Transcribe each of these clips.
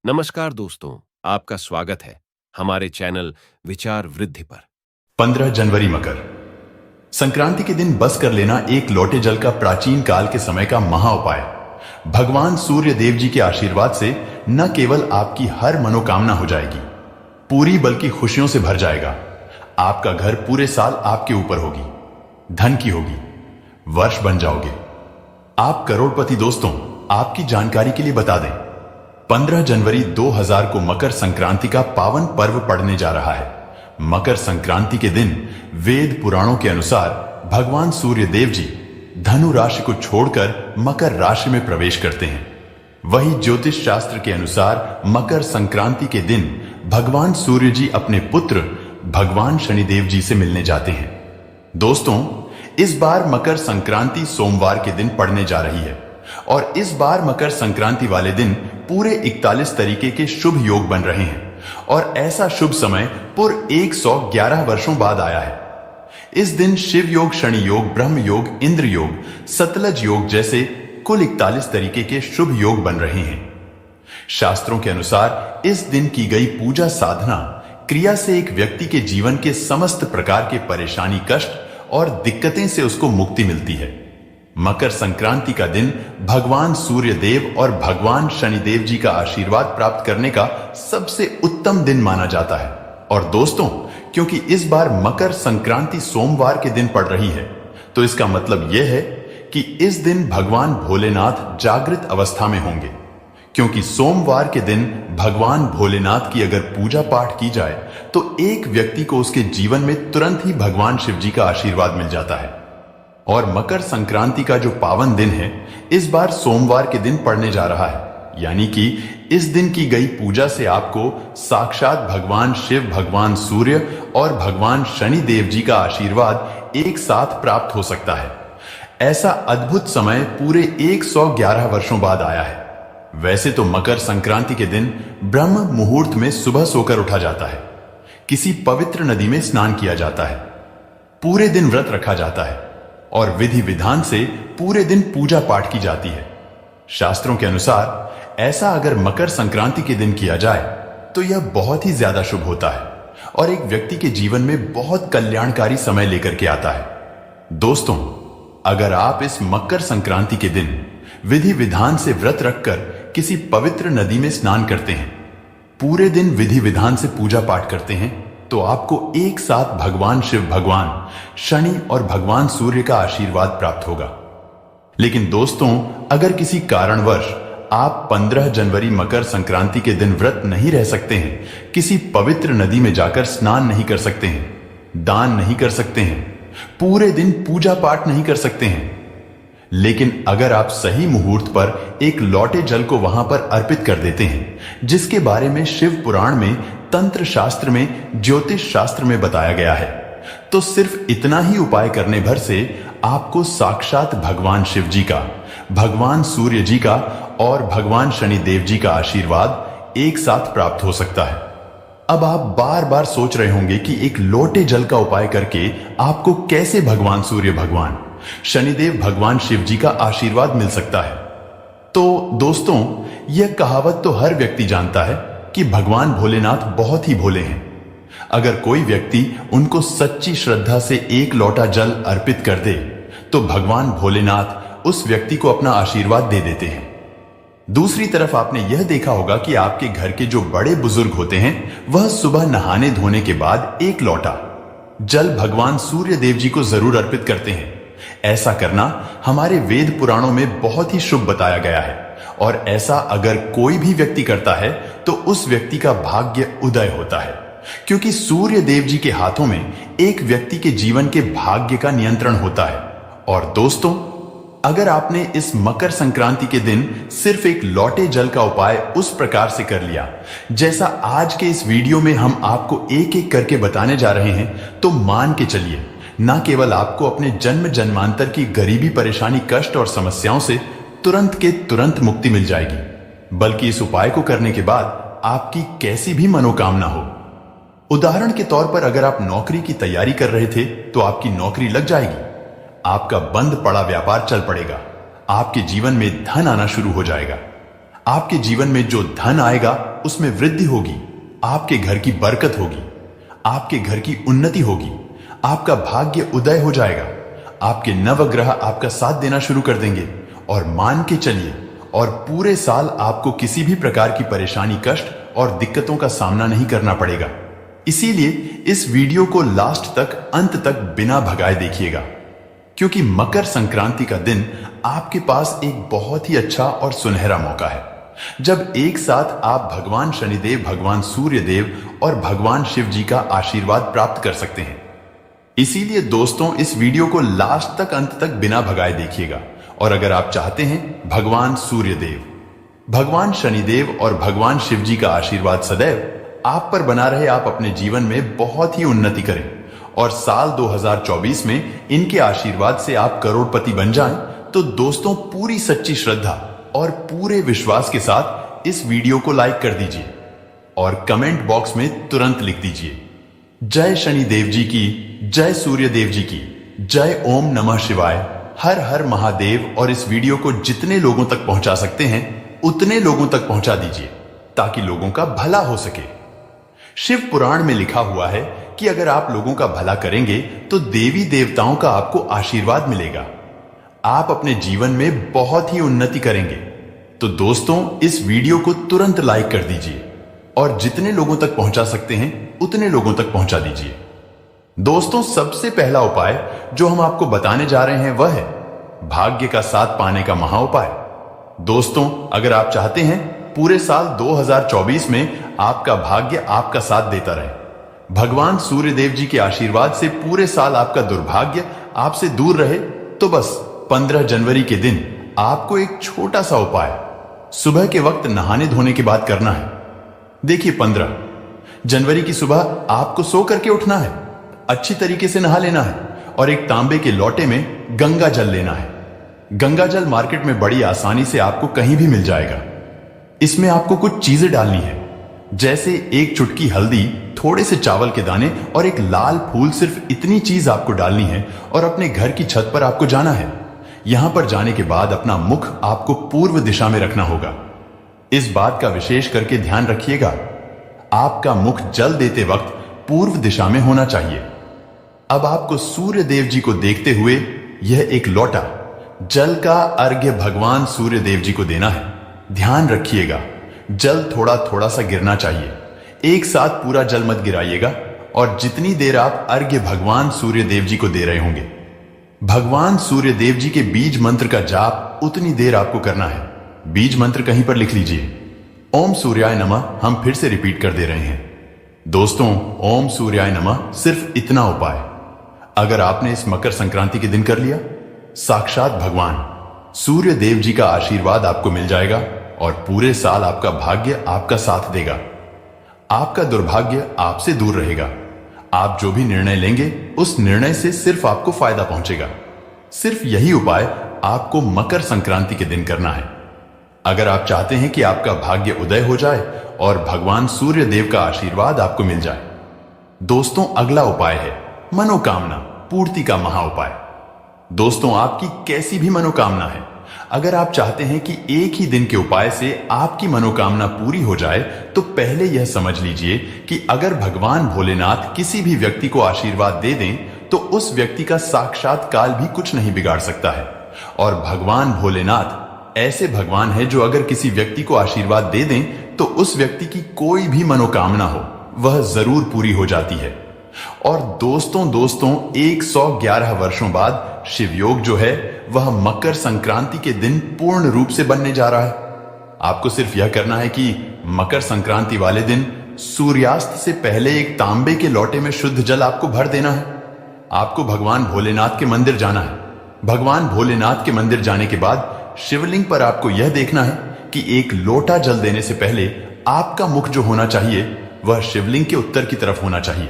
नमस्कार दोस्तों, आपका स्वागत है हमारे चैनल विचार वृद्धि पर। 15 जनवरी मकर संक्रांति के दिन बस कर लेना एक लोटे जल का प्राचीन काल के समय का महा उपाय। भगवान सूर्य देव जी के आशीर्वाद से न केवल आपकी हर मनोकामना हो जाएगी पूरी, बल्कि खुशियों से भर जाएगा। आपका घर पूरे साल आपके ऊपर होगी, धन की होगी, वर्ष बन जाओगे, आप करोड़पति। दोस्तों, आपकी जानकारी के लिए बता दें, 15 जनवरी 2000 को मकर संक्रांति का पावन पर्व पड़ने जा रहा है। मकर संक्रांति के दिन वेद पुराणों के अनुसार भगवान सूर्य देव जी धनु राशि को छोड़कर मकर राशि में प्रवेश करते हैं। वही ज्योतिष शास्त्र के अनुसार मकर संक्रांति के दिन भगवान सूर्य जी अपने पुत्र भगवान शनिदेव जी से मिलने जाते हैं। दोस्तों, इस बार मकर संक्रांति सोमवार के दिन पड़ने जा रही है और इस बार मकर संक्रांति वाले दिन पूरे 41 तरीके के शुभ योग बन रहे हैं और ऐसा शुभ समय पूरे 111 वर्षों बाद आया है। इस दिन शिव योग, शनि योग, ब्रह्म योग, इंद्र योग, सतलज योग जैसे कुल 41 तरीके के शुभ योग बन रहे हैं। शास्त्रों के अनुसार इस दिन की गई पूजा साधना क्रिया से एक व्यक्ति के जीवन के समस्त प्रकार के परेशानी, कष्ट और दिक्कतें से उसको मुक्ति मिलती है। मकर संक्रांति का दिन भगवान सूर्य देव और भगवान शनिदेव जी का आशीर्वाद प्राप्त करने का सबसे उत्तम दिन माना जाता है। और दोस्तों, क्योंकि इस बार मकर संक्रांति सोमवार के दिन पड़ रही है, तो इसका मतलब यह है कि इस दिन भगवान भोलेनाथ जागृत अवस्था में होंगे। क्योंकि सोमवार के दिन भगवान भोलेनाथ की अगर पूजा पाठ की जाए तो एक व्यक्ति को उसके जीवन में तुरंत ही भगवान शिव जी का आशीर्वाद मिल जाता है। और मकर संक्रांति का जो पावन दिन है, इस बार सोमवार के दिन पड़ने जा रहा है, यानी कि इस दिन की गई पूजा से आपको साक्षात भगवान शिव, भगवान सूर्य और भगवान शनि देव जी का आशीर्वाद एक साथ प्राप्त हो सकता है। ऐसा अद्भुत समय पूरे 111 वर्षों बाद आया है। वैसे तो मकर संक्रांति के दिन ब्रह्म मुहूर्त में सुबह सोकर उठा जाता है, किसी पवित्र नदी में स्नान किया जाता है, पूरे दिन व्रत रखा जाता है और विधि विधान से पूरे दिन पूजा पाठ की जाती है। शास्त्रों के अनुसार ऐसा अगर मकर संक्रांति के दिन किया जाए तो यह बहुत ही ज्यादा शुभ होता है और एक व्यक्ति के जीवन में बहुत कल्याणकारी समय लेकर के आता है। दोस्तों, अगर आप इस मकर संक्रांति के दिन विधि विधान से व्रत रखकर किसी पवित्र नदी में स्नान करते हैं, पूरे दिन विधि विधान से पूजा पाठ करते हैं, तो आपको एक साथ भगवान शिव, भगवान शनि और भगवान सूर्य का आशीर्वाद प्राप्त होगा। लेकिन दोस्तों, अगर किसी कारणवश आप 15 जनवरी मकर संक्रांति के दिन व्रत नहीं रह सकते हैं, किसी पवित्र नदी में जाकर स्नान नहीं कर सकते हैं, दान नहीं कर सकते हैं, पूरे दिन पूजा पाठ नहीं कर सकते हैं, लेकिन अगर आप सही मुहूर्त पर एक लोटे जल को वहां पर अर्पित कर देते हैं, जिसके बारे में शिव पुराण में, तंत्र शास्त्र में, ज्योतिष शास्त्र में बताया गया है, तो सिर्फ इतना ही उपाय करने भर से आपको साक्षात भगवान शिव जी का, भगवान सूर्य जी का और भगवान शनि देव जी का आशीर्वाद एक साथ प्राप्त हो सकता है। अब आप बार बार सोच रहे होंगे कि एक लोटे जल का उपाय करके आपको कैसे भगवान सूर्य, भगवान शनिदेव, भगवान शिव जी का आशीर्वाद मिल सकता है। तो दोस्तों, यह कहावत तो हर व्यक्ति जानता है कि भगवान भोलेनाथ बहुत ही भोले हैं। अगर कोई व्यक्ति उनको सच्ची श्रद्धा से एक लोटा जल अर्पित कर दे तो भगवान भोलेनाथ उस व्यक्ति को अपना आशीर्वाद दे देते हैं। दूसरी तरफ आपने यह देखा होगा कि आपके घर के जो बड़े बुजुर्ग होते हैं, वह सुबह नहाने धोने के बाद एक लोटा जल भगवान सूर्य देव जी को जरूर अर्पित करते हैं। ऐसा करना हमारे वेद पुराणों में बहुत ही शुभ बताया गया है और ऐसा अगर कोई भी व्यक्ति करता है तो उस व्यक्ति का भाग्य उदय होता है, क्योंकि सूर्य देव जी के हाथों में एक व्यक्ति के जीवन के भाग्य का नियंत्रण होता है। और दोस्तों, अगर आपने इस मकर संक्रांति के दिन सिर्फ एक लोटे जल का उपाय उस प्रकार से कर लिया जैसा आज के इस वीडियो में हम आपको एक एक करके बताने जा रहे हैं, तो मान के चलिए, न केवल आपको अपने जन्म जन्मांतर की गरीबी, परेशानी, कष्ट और समस्याओं से तुरंत के तुरंत मुक्ति मिल जाएगी, बल्कि इस उपाय को करने के बाद आपकी कैसी भी मनोकामना हो। उदाहरण के तौर पर अगर आप नौकरी की तैयारी कर रहे थे तो आपकी नौकरी लग जाएगी, आपका बंद पड़ा व्यापार चल पड़ेगा, आपके जीवन में धन आना शुरू हो जाएगा, आपके जीवन में जो धन आएगा उसमें वृद्धि होगी, आपके घर की बरकत होगी, आपके घर की उन्नति होगी, आपका भाग्य उदय हो जाएगा, आपके नवग्रह आपका साथ देना शुरू कर देंगे और मान के चलिए और पूरे साल आपको किसी भी प्रकार की परेशानी, कष्ट और दिक्कतों का सामना नहीं करना पड़ेगा। इसीलिए इस वीडियो को लास्ट तक, अंत तक बिना भगाए देखिएगा, क्योंकि मकर संक्रांति का दिन आपके पास एक बहुत ही अच्छा और सुनहरा मौका है, जब एक साथ आप भगवान शनिदेव, भगवान सूर्य देव और भगवान शिव जी का आशीर्वाद प्राप्त कर सकते हैं। इसीलिए दोस्तों, इस वीडियो को लास्ट तक, अंत तक बिना भगाए देखिएगा। और अगर आप चाहते हैं भगवान सूर्य देव, भगवान शनिदेव और भगवान शिव जी का आशीर्वाद सदैव आप पर बना रहे, आप अपने जीवन में बहुत ही उन्नति करें और साल 2024 में इनके आशीर्वाद से आप करोड़पति बन जाएं, तो दोस्तों पूरी सच्ची श्रद्धा और पूरे विश्वास के साथ इस वीडियो को लाइक कर दीजिए और कमेंट बॉक्स में तुरंत लिख दीजिए, जय शनिदेव जी की, जय सूर्य देव जी की, जय ओम नमः शिवाय, हर हर महादेव। और इस वीडियो को जितने लोगों तक पहुंचा सकते हैं उतने लोगों तक पहुंचा दीजिए, ताकि लोगों का भला हो सके। शिव पुराण में लिखा हुआ है कि अगर आप लोगों का भला करेंगे तो देवी देवताओं का आपको आशीर्वाद मिलेगा, आप अपने जीवन में बहुत ही उन्नति करेंगे। तो दोस्तों, इस वीडियो को तुरंत लाइक कर दीजिए और जितने लोगों तक पहुंचा सकते हैं उतने लोगों तक पहुंचा दीजिए। दोस्तों, सबसे पहला उपाय जो हम आपको बताने जा रहे हैं वह है भाग्य का साथ पाने का महा उपाय। दोस्तों, अगर आप चाहते हैं पूरे साल 2024 में आपका भाग्य आपका साथ देता रहे, भगवान सूर्य देव जी के आशीर्वाद से पूरे साल आपका दुर्भाग्य आपसे दूर रहे, तो बस 15 जनवरी के दिन आपको एक छोटा सा उपाय सुबह के वक्त नहाने धोने के बाद करना है। देखिए, 15 जनवरी की सुबह आपको सो करके उठना है, अच्छी तरीके से नहा लेना है और एक तांबे के लोटे में गंगा जल लेना है। गंगा जल मार्केट में बड़ी आसानी से आपको कहीं भी मिल जाएगा। इसमें आपको कुछ चीजें डालनी है, जैसे एक चुटकी हल्दी, थोड़े से चावल के दाने और एक लाल फूल। सिर्फ इतनी चीज आपको डालनी है और अपने घर की छत पर आपको जाना है। यहां पर जाने के बाद अपना मुख आपको पूर्व दिशा में रखना होगा। इस बात का विशेष करके ध्यान रखिएगा, आपका मुख जल देते वक्त पूर्व दिशा में होना चाहिए। अब आपको सूर्य देव जी को देखते हुए यह एक लोटा जल का अर्घ्य भगवान सूर्य देव जी को देना है। ध्यान रखिएगा, जल थोड़ा थोड़ा सा गिरना चाहिए, एक साथ पूरा जल मत गिराइएगा। और जितनी देर आप अर्घ्य भगवान सूर्य देव जी को दे रहे होंगे, भगवान सूर्य देव जी के बीज मंत्र का जाप उतनी देर आपको करना है। बीज मंत्र कहीं पर लिख लीजिए, ओम सूर्याय नमः। हम फिर से रिपीट कर दे रहे हैं दोस्तों, ओम सूर्याय नमः। सिर्फ इतना उपाय अगर आपने इस मकर संक्रांति के दिन कर लिया, साक्षात भगवान सूर्य देव जी का आशीर्वाद आपको मिल जाएगा और पूरे साल आपका भाग्य आपका साथ देगा। आपका दुर्भाग्य आपसे दूर रहेगा। आप जो भी निर्णय लेंगे उस निर्णय से सिर्फ आपको फायदा पहुंचेगा। सिर्फ यही उपाय आपको मकर संक्रांति के दिन करना है, अगर आप चाहते हैं कि आपका भाग्य उदय हो जाए और भगवान सूर्य देव का आशीर्वाद आपको मिल जाए। दोस्तों, अगला उपाय है मनोकामना पूर्ति का महा उपाय। दोस्तों, आपकी कैसी भी मनोकामना है, अगर आप चाहते हैं कि एक ही दिन के उपाय से आपकी मनोकामना पूरी हो जाए, तो पहले यह समझ लीजिए कि अगर भगवान भोलेनाथ किसी भी व्यक्ति को आशीर्वाद दे दें, तो उस व्यक्ति का साक्षात काल भी कुछ नहीं बिगाड़ सकता है। और भगवान भोलेनाथ ऐसे भगवान है जो अगर किसी व्यक्ति को आशीर्वाद दे दें, तो उस व्यक्ति की कोई भी मनोकामना हो वह जरूर पूरी हो जाती है। और दोस्तों 111 वर्षों बाद शिवयोग जो है वह मकर संक्रांति के दिन पूर्ण रूप से बनने जा रहा है। आपको सिर्फ यह करना है कि मकर संक्रांति वाले दिन सूर्यास्त से पहले एक तांबे के लोटे में शुद्ध जल आपको भर देना है। आपको भगवान भोलेनाथ के मंदिर जाना है। भगवान भोलेनाथ के मंदिर जाने के बाद शिवलिंग पर आपको यह देखना है कि एक लोटा जल देने से पहले आपका मुख जो होना चाहिए वह शिवलिंग के उत्तर की तरफ होना चाहिए,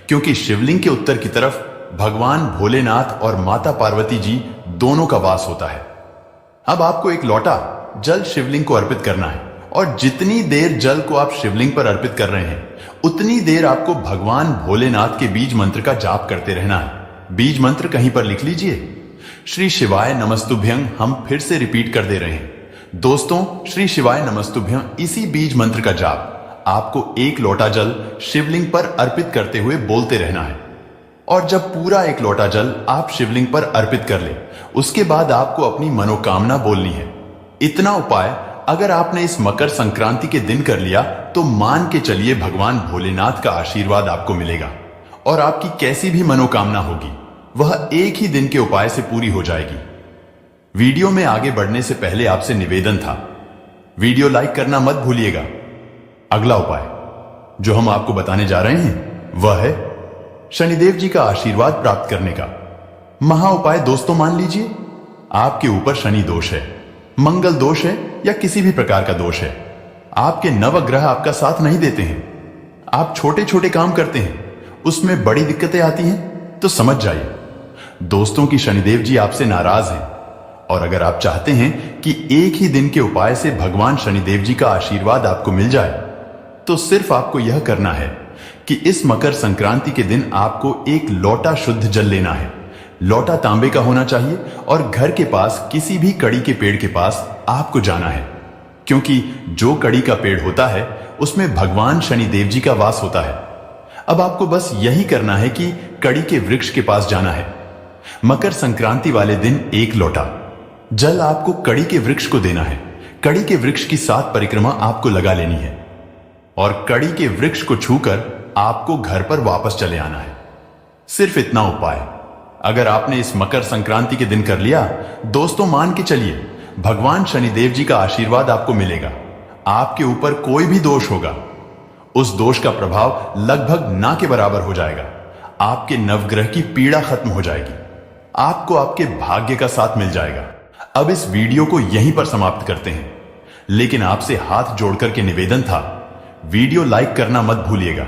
क्योंकि शिवलिंग के उत्तर की तरफ भगवान भोलेनाथ और माता पार्वती जी दोनों का वास होता है। अब आपको एक लोटा जल शिवलिंग को अर्पित करना है और जितनी देर जल को आप शिवलिंग पर अर्पित कर रहे हैं उतनी देर आपको भगवान भोलेनाथ के बीज मंत्र का जाप करते रहना है। बीज मंत्र कहीं पर लिख लीजिए, श्री शिवाय नमस्तुभ्यं। हम फिर से रिपीट कर दे रहे हैं दोस्तों, श्री शिवाय नमस्तुभ्यं। इसी बीज मंत्र का जाप आपको एक लोटा जल शिवलिंग पर अर्पित करते हुए बोलते रहना है। और जब पूरा एक लोटा जल आप शिवलिंग पर अर्पित कर ले, उसके बाद आपको अपनी मनोकामना बोलनी है। इतना उपाय अगर आपने इस मकर संक्रांति के दिन कर लिया तो मान के चलिए भगवान भोलेनाथ का आशीर्वाद आपको मिलेगा और आपकी कैसी भी मनोकामना होगी वह एक ही दिन के उपाय से पूरी हो जाएगी। वीडियो में आगे बढ़ने से पहले आपसे निवेदन था, वीडियो लाइक करना मत भूलिएगा। अगला उपाय जो हम आपको बताने जा रहे हैं वह है शनिदेव जी का आशीर्वाद प्राप्त करने का महा उपाय। दोस्तों मान लीजिए आपके ऊपर शनि दोष है, मंगल दोष है या किसी भी प्रकार का दोष है। आपके नवग्रह आपका साथ नहीं देते हैं, आप छोटे छोटे काम करते हैं, उसमें बड़ी दिक्कतें आती हैं, तो समझ जाइए दोस्तों की शनिदेव जी आपसे नाराज हैं। और अगर आप चाहते हैं कि एक ही दिन के उपाय से भगवान शनिदेव जी का आशीर्वाद आपको मिल जाए तो सिर्फ आपको यह करना है कि इस मकर संक्रांति के दिन आपको एक लोटा शुद्ध जल लेना है। लोटा तांबे का होना चाहिए और घर के पास किसी भी कड़ी के पेड़ के पास आपको जाना है, क्योंकि जो कड़ी का पेड़ होता है उसमें भगवान शनिदेव जी का वास होता है। अब आपको बस यही करना है कि कड़ी के वृक्ष के पास जाना है। मकर संक्रांति वाले दिन एक लोटा जल आपको कड़ी के वृक्ष को देना है। कड़ी के वृक्ष की 7 परिक्रमा आपको लगा लेनी है और कड़ी के वृक्ष को छूकर आपको घर पर वापस चले आना है। सिर्फ इतना उपाय अगर आपने इस मकर संक्रांति के दिन कर लिया, दोस्तों मान के चलिए भगवान शनिदेव जी का आशीर्वाद आपको मिलेगा। आपके ऊपर कोई भी दोष होगा उस दोष का प्रभाव लगभग ना के बराबर हो जाएगा। आपके नवग्रह की पीड़ा खत्म हो जाएगी, आपको आपके भाग्य का साथ मिल जाएगा। अब इस वीडियो को यहीं पर समाप्त करते हैं, लेकिन आपसे हाथ जोड़कर के निवेदन था, वीडियो लाइक करना मत भूलिएगा।